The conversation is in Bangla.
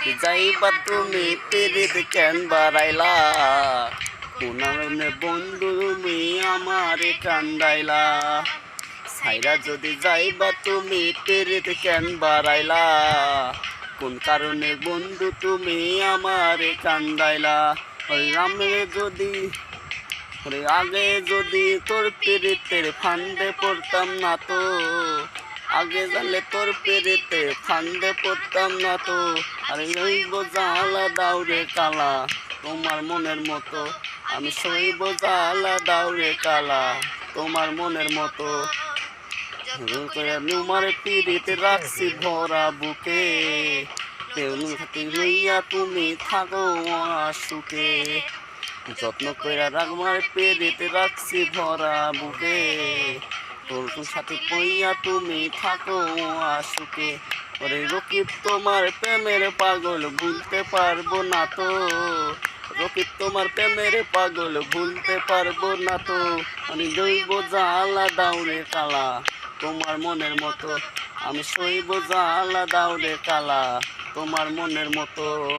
যাইবা তুমি পিরিত কেন বাড়াইলা, কোনারনে বন্ধু তুমি আমারে কান্দাইলা। সাইরা যদি যাইবা তুমি পিরিত কেন বাড়াইলা, কোন কারণে বন্ধু তুমি আমারে কান্দাইলা। ওই আমি যদি আগে যদি তোর পিরিতের ফান্দে পড়তাম না তো, আগে জানলে তোর পেরেতে ফান্দে পড়তাম না তো। আরে সইব জ্বালা দাউরে কালা, তোমার মনের মতো আমি সইব জ্বালা দাউরে কালা, তোমার মনের মতো। তোমার পিরিতে রাখছি ভরা বুকে, লইয়া তুমি থাকো সুখে। যত্ন কইরা রাখবার পেরিতে রাখছি ভরা বুকে, তোর সাথে পইয়া তুমি থাকো সুখে। ওরে রকিব তোমার প্রেমের পাগল ভুলতে পারবো না তো, রকিব তোমার প্রেমের পাগল ভুলতে পারবো না তো। আমি জৈব জ্বালা দাউরে কালা, তোমার মনের মতো আমি সইব জ্বালা দাউরে কালা, তোমার মনের মতো।